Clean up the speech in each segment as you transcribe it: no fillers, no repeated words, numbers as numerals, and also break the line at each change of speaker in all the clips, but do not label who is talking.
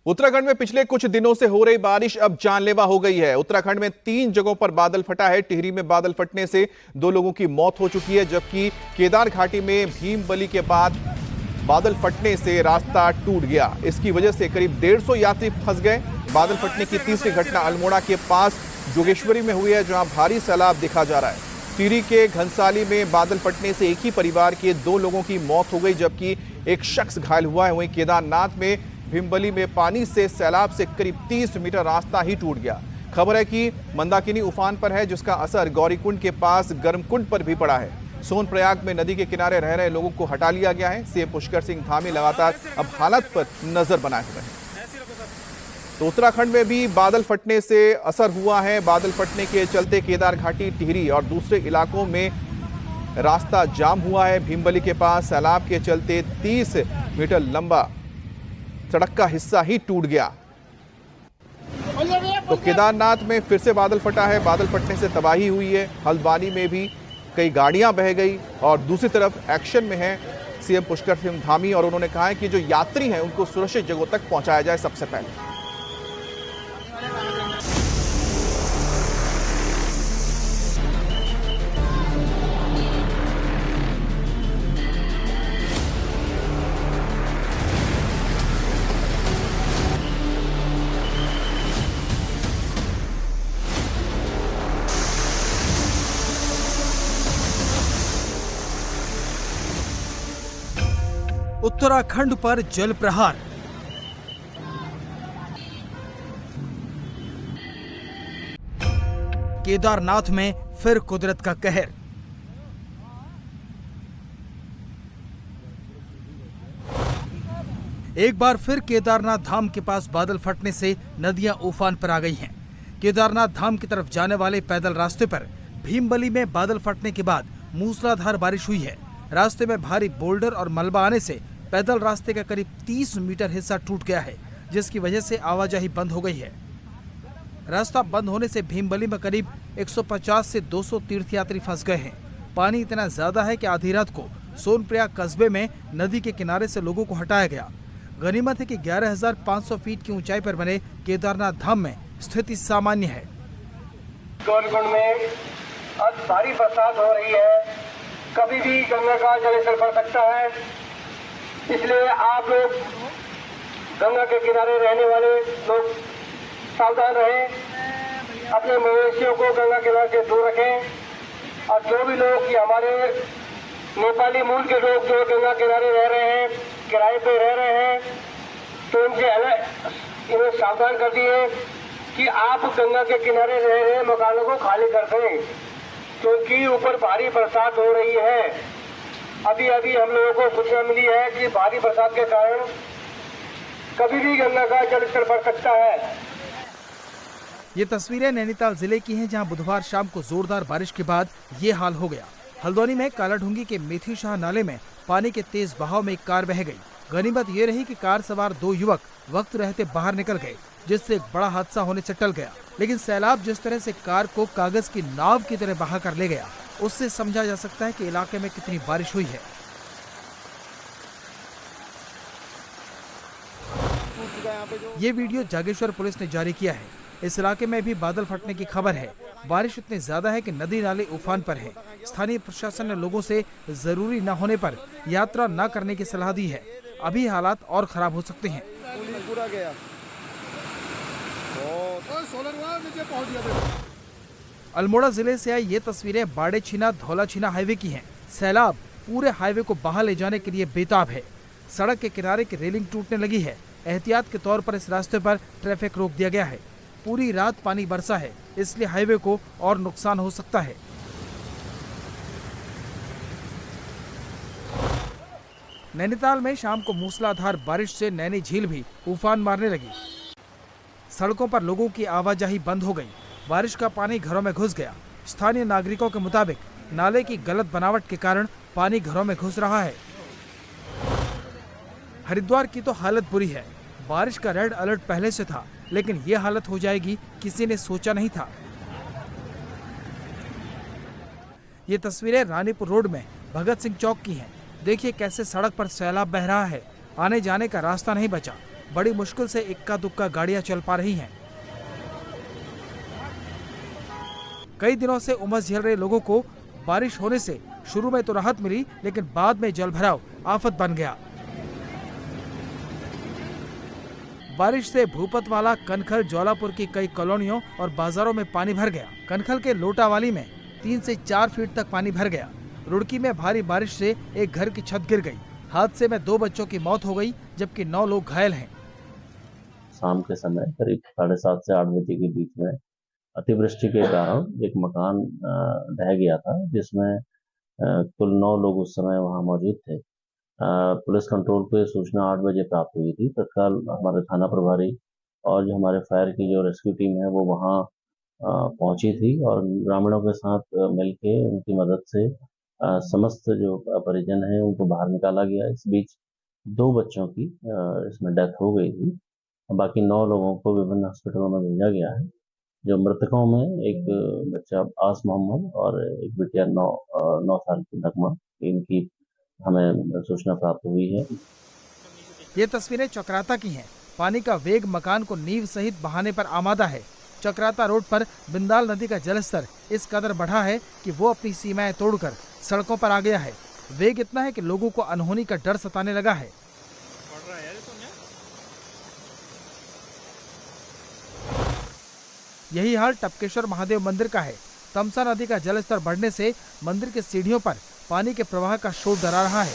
उत्तराखंड में पिछले कुछ दिनों से हो रही बारिश अब जानलेवा हो गई है। उत्तराखंड में 3 जगहों पर बादल फटा है। टिहरी में बादल फटने से 2 लोगों की मौत हो चुकी है, जबकि केदार घाटी में भीमबली के बाद बादल फटने से रास्ता टूट गया। इसकी वजह से करीब 150 यात्री फंस गए। बादल फटने की तीसरी घटना अल्मोड़ा के पास जोगेश्वरी में हुई है, जहां भारी सैलाब देखा जा रहा है। टिहरी के घनसाली में बादल फटने से एक ही परिवार के 2 लोगों की मौत हो गई, जबकि एक शख्स घायल हुआ है। वहीं केदारनाथ में भीमबली में पानी से सैलाब से करीब 30 मीटर रास्ता ही टूट गया। खबर है कि मंदाकिनी उफान पर है, जिसका असर गौरीकुंड के पास गर्मकुंड पर भी पड़ा है। सोनप्रयाग में नदी के किनारे रह रहे लोगों को हटा लिया गया है। सीएम पुष्कर सिंह धामी लगातार अब हालत पर नजर बनाए हुए हैं। तो उत्तराखंड में भी बादल फटने से असर हुआ है। बादल फटने के चलते केदार घाटी, टिहरी और दूसरे इलाकों में रास्ता जाम हुआ है। भीमबली के पास सैलाब के चलते 30 मीटर लंबा सड़क का हिस्सा ही टूट गया। तो केदारनाथ में फिर से बादल फटा है। बादल फटने से तबाही हुई है। हल्द्वानी में भी कई गाड़ियां बह गई और दूसरी तरफ एक्शन में है सीएम पुष्कर सिंह धामी, और उन्होंने कहा है कि जो यात्री हैं उनको सुरक्षित जगहों तक पहुंचाया जाए सबसे पहले।
उत्तराखंड पर जल प्रहार। केदारनाथ में फिर कुदरत का कहर। एक बार फिर केदारनाथ धाम के पास बादल फटने से नदियां उफान पर आ गई हैं। केदारनाथ धाम की तरफ जाने वाले पैदल रास्ते पर भीमबली में बादल फटने के बाद मूसलाधार बारिश हुई है। रास्ते में भारी बोल्डर और मलबा आने से पैदल रास्ते का करीब 30 मीटर हिस्सा टूट गया है, जिसकी वजह से आवाजाही बंद हो गई है। रास्ता बंद होने से भीमबली में करीब 150 से 200 तीर्थयात्री फंस गए हैं। पानी इतना ज्यादा है कि आधी रात को सोनप्रयाग कस्बे में नदी के किनारे से लोगों को हटाया गया। गनीमत है कि 11,500 फीट की ऊंचाई पर बने केदारनाथ धाम में स्थिति सामान्य है।
गौरीकुंड में आज भारी बरसात हो रही है, कभी भी गंगा का जलस्तर बढ़ सकता है, इसलिए आप लोग गंगा के किनारे रहने वाले लोग सावधान रहें, अपने मवेशियों को गंगा किनारे से दूर रखें। और जो भी लोग कि हमारे नेपाली मूल के लोग जो गंगा किनारे रह रहे हैं, किराए पे रह रहे हैं, तो इन्हें सावधान कर दिए कि आप गंगा के किनारे रह रहे मकानों को खाली कर दें, क्योंकि ऊपर भारी बरसात हो रही है। अभी हम लोगों को सूचना मिली है कि भारी बरसात के कारण कभी भी गंगा का जलस्तर बढ़ सकता है।
ये तस्वीरें नैनीताल जिले की हैं, जहां बुधवार शाम को जोरदार बारिश के बाद ये हाल हो गया। हल्द्वानी में कालाढूंगी के मेथी शाह नाले में पानी के तेज बहाव में एक कार बह गई। गनीमत ये रही कि कार सवार 2 युवक वक्त रहते बाहर निकल गए, जिससे एक बड़ा हादसा होने से टल गया। लेकिन सैलाब जिस तरह से कार को कागज की नाव की तरह बहा कर ले गया, उससे समझा जा सकता है कि इलाके में कितनी बारिश हुई है। ये वीडियो जागेश्वर पुलिस ने जारी किया है। इस इलाके में भी बादल फटने की खबर है। बारिश इतनी ज्यादा है कि नदी नाले उफान पर है। स्थानीय प्रशासन ने लोगों से जरूरी न होने पर यात्रा न करने की सलाह दी है। अभी हालात और खराब हो सकते हैं। अल्मोड़ा जिले से आई ये तस्वीरें बाड़े छीना धौला छीना हाईवे की हैं। सैलाब पूरे हाईवे को बहा ले जाने के लिए बेताब है। सड़क के किनारे की रेलिंग टूटने लगी है। एहतियात के तौर पर इस रास्ते पर ट्रैफिक रोक दिया गया है। पूरी रात पानी बरसा है, इसलिए हाईवे को और नुकसान हो सकता है। नैनीताल में शाम को मूसलाधार बारिश से नैनी झील भी उफान मारने लगी। सड़कों पर लोगों की आवाजाही बंद हो गई। बारिश का पानी घरों में घुस गया। स्थानीय नागरिकों के मुताबिक नाले की गलत बनावट के कारण पानी घरों में घुस रहा है। हरिद्वार की तो हालत बुरी है। बारिश का रेड अलर्ट पहले से था, लेकिन ये हालत हो जाएगी किसी ने सोचा नहीं था। ये तस्वीरें रानीपुर रोड में भगत सिंह चौक की हैं। देखिए कैसे सड़क पर सैलाब बह रहा है। आने जाने का रास्ता नहीं बचा। बड़ी मुश्किल से इक्का दुक्का गाड़ियां चल पा रही हैं। कई दिनों से उमस झेल रहे लोगों को बारिश होने से शुरू में तो राहत मिली, लेकिन बाद में जलभराव आफत बन गया। बारिश से भूपतवाला, कनखल, ज्वालापुर की कई कॉलोनियों और बाजारों में पानी भर गया। कनखल के लोटावाली में 3 से 4 फीट तक पानी भर गया। रुड़की में भारी बारिश से एक घर की छत गिर गई। हादसे में 2 बच्चों की मौत हो गई, जबकि 9 लोग घायल हैं।
शाम के समय करीब 7:30 से 8 बजे के बीच में अतिवृष्टि के कारण एक मकान ढह गया था, जिसमें कुल 9 लोग उस समय वहां मौजूद थे। पुलिस कंट्रोल को सूचना 8 बजे प्राप्त हुई थी। तत्काल हमारे थाना प्रभारी और जो हमारे फायर की जो रेस्क्यू टीम है वो वहां पहुंची थी और ग्रामीणों के साथ मिलके उनकी मदद से समस्त जो परिजन हैं उनको बाहर निकाला गया। इस बीच 2 बच्चों की इसमें डेथ हो गई थी। बाकी 9 लोगों को विभिन्न हॉस्पिटलों में भेजा गया है। जो मृतकों में एक बच्चा आस मोहम्मद और एक बिटिया 9 साल की नगमा, इनकी हमें सूचना प्राप्त हुई है।
ये तस्वीरें चक्राता की हैं। पानी का वेग मकान को नींव सहित बहाने पर आमादा है। चक्राता रोड पर बिंदाल नदी का जलस्तर इस कदर बढ़ा है कि वो अपनी सीमाएं तोड़कर सड़कों पर आ गया है। वेग इतना है कि लोगों को अनहोनी का डर सताने लगा है। यही हाल टपकेश्वर महादेव मंदिर का है। तमसा नदी का जलस्तर बढ़ने से मंदिर के सीढ़ियों पर पानी के प्रवाह का शोर डरा रहा है।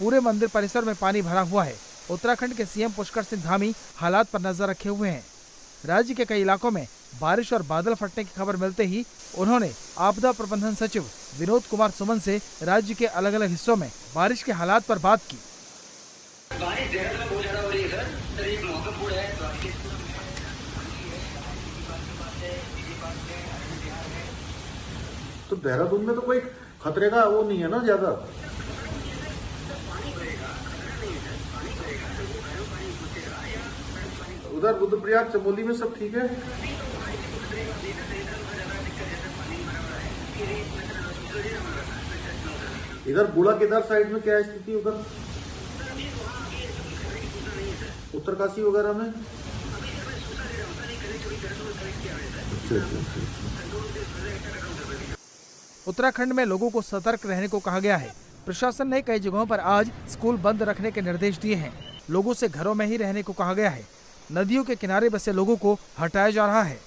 पूरे मंदिर परिसर में पानी भरा हुआ है। उत्तराखंड के सीएम पुष्कर सिंह धामी हालात पर नजर रखे हुए हैं। राज्य के कई इलाकों में बारिश और बादल फटने की खबर मिलते ही उन्होंने आपदा प्रबंधन सचिव विनोद कुमार सुमन से राज्य के अलग अलग हिस्सों में बारिश के हालात पर बात की।
बारिश देहरादून में बहुत ज्यादा हो रही है सर एक महत्वपूर्ण है।
तो देहरादून में तो कोई खतरे का वो नहीं है ना ज्यादा। उधर रुद्रप्रयाग चमोली में सब ठीक है। इधर बूढ़ा केदार साइड में क्या है स्थिति? उधर उत्तरकाशी वगैरह में
उत्तराखंड में लोगों को सतर्क रहने को कहा गया है। प्रशासन ने कई जगहों पर आज स्कूल बंद रखने के निर्देश दिए हैं। लोगों से घरों में ही रहने को कहा गया है। नदियों के किनारे बसे लोगों को हटाया जा रहा है।